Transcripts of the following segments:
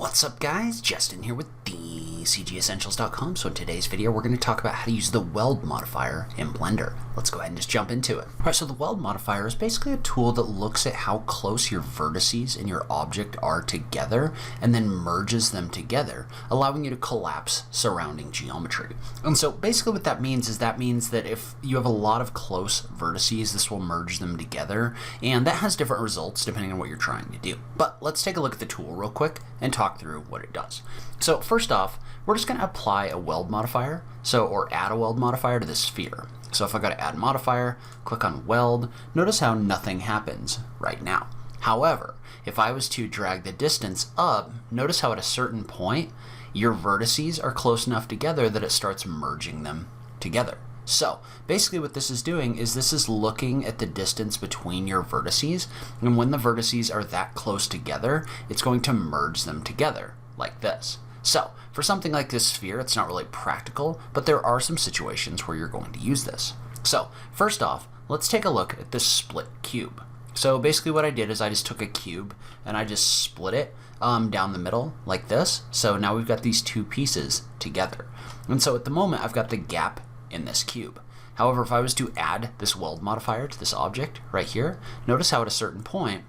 What's up guys, Justin here with CGEssentials.com. So in today's video we're going to talk about how to use the Weld modifier in Blender. Let's go ahead and just jump into it. Alright, so the Weld modifier is basically a tool that looks at how close your vertices in your object are together and then merges them together, allowing you to collapse surrounding geometry. And so basically what that means is that if you have a lot of close vertices, this will merge them together, and that has different results depending on what you're trying to do. But let's take a look at the tool real quick and talk through what it does. So first off, we're just going to apply a weld modifier, or add a weld modifier to the sphere. So if I go to add modifier, click on weld, notice how nothing happens right now. However, if I was to drag the distance up, notice how at a certain point, your vertices are close enough together that it starts merging them together. So basically what this is doing is this is looking at the distance between your vertices, and when the vertices are that close together, it's going to merge them together like this. So for something like this sphere, it's not really practical, but there are some situations where you're going to use this. So first off, let's take a look at this split cube. So basically what I did is I just took a cube and I just split it down the middle like this. So now we've got these two pieces together. And so at the moment I've got the gap in this cube. However, if I was to add this weld modifier to this object right here, notice how at a certain point,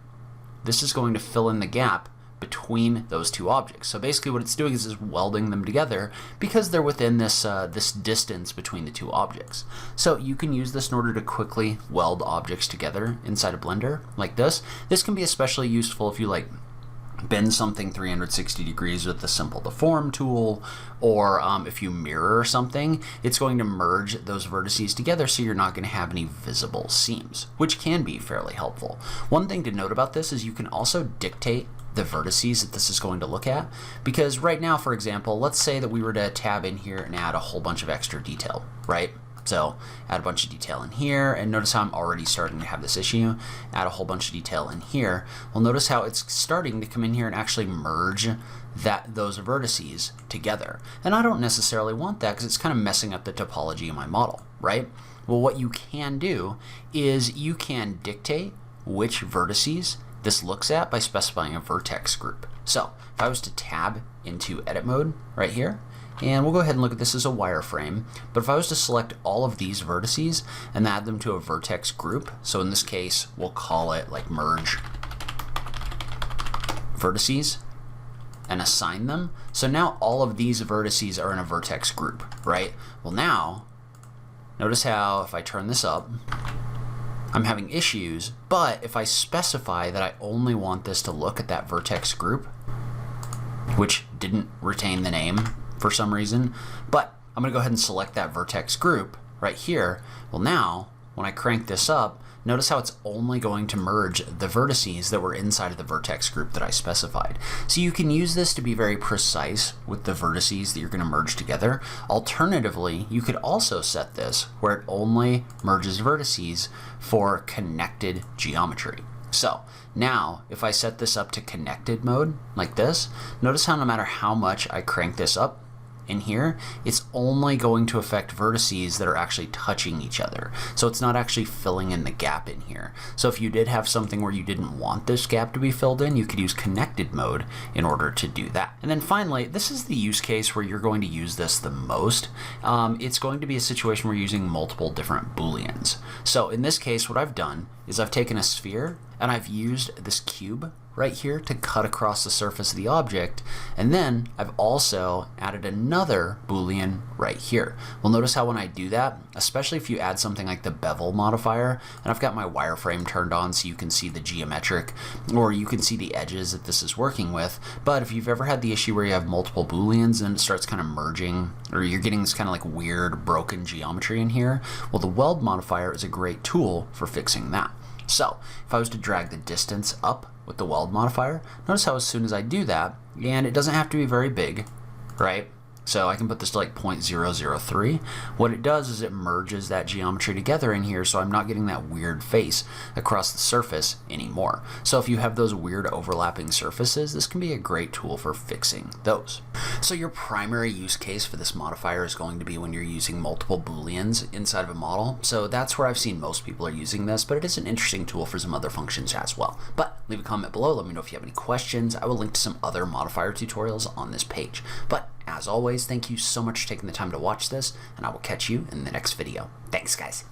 this is going to fill in the gap between those two objects. So basically what it's doing is welding them together because they're within this, this distance between the two objects. So you can use this in order to quickly weld objects together inside of Blender like this. This can be especially useful if you bend something 360 degrees with the simple deform tool, or if you mirror something, it's going to merge those vertices together so you're not going to have any visible seams, which can be fairly helpful. One thing to note about this is you can also dictate the vertices that this is going to look at, because right now, for example, let's say that we were to tab in here and add a whole bunch of extra detail, right? So add a bunch of detail in here, and notice how I'm already starting to have this issue. Add a whole bunch of detail in here. Well, notice how it's starting to come in here and actually merge those vertices together. And I don't necessarily want that because it's kind of messing up the topology of my model, right? Well, what you can do is you can dictate which vertices this looks at by specifying a vertex group. So if I was to tab into edit mode right here, and we'll go ahead and look at this as a wireframe, but if I was to select all of these vertices and add them to a vertex group, so in this case we'll call it merge vertices, and assign them, so now all of these vertices are in a vertex group, right? Well, now notice how if I turn this up, I'm having issues, but if I specify that I only want this to look at that vertex group, which didn't retain the name for some reason, but I'm going to go ahead and select that vertex group right here. Well, now when I crank this up, notice how it's only going to merge the vertices that were inside of the vertex group that I specified. So you can use this to be very precise with the vertices that you're going to merge together. Alternatively, you could also set this where it only merges vertices for connected geometry. So now if I set this up to connected mode like this, notice how no matter how much I crank this up in here, it's only going to affect vertices that are actually touching each other. So it's not actually filling in the gap in here. So if you did have something where you didn't want this gap to be filled in, you could use connected mode in order to do that. And then finally, this is the use case where you're going to use this the most. It's going to be a situation where you're using multiple different Booleans. So in this case, what I've done is I've taken a sphere and I've used this cube right here to cut across the surface of the object, and then I've also added another Boolean right here. Well, notice how when I do that, especially if you add something like the bevel modifier, and I've got my wireframe turned on so you can see the geometric, or you can see the edges that this is working with, but if you've ever had the issue where you have multiple Booleans and it starts kind of merging, or you're getting this kind of weird broken geometry in here, well, the weld modifier is a great tool for fixing that. So if I was to drag the distance up with the weld modifier, notice how as soon as I do that, and it doesn't have to be very big, right? So I can put this to 0.003. What it does is it merges that geometry together in here, so I'm not getting that weird face across the surface anymore. So if you have those weird overlapping surfaces, this can be a great tool for fixing those. So your primary use case for this modifier is going to be when you're using multiple booleans inside of a model. So that's where I've seen most people are using this, but it is an interesting tool for some other functions as well. But leave a comment below, let me know if you have any questions. I will link to some other modifier tutorials on this page. But as always, thank you so much for taking the time to watch this, and I will catch you in the next video. Thanks, guys.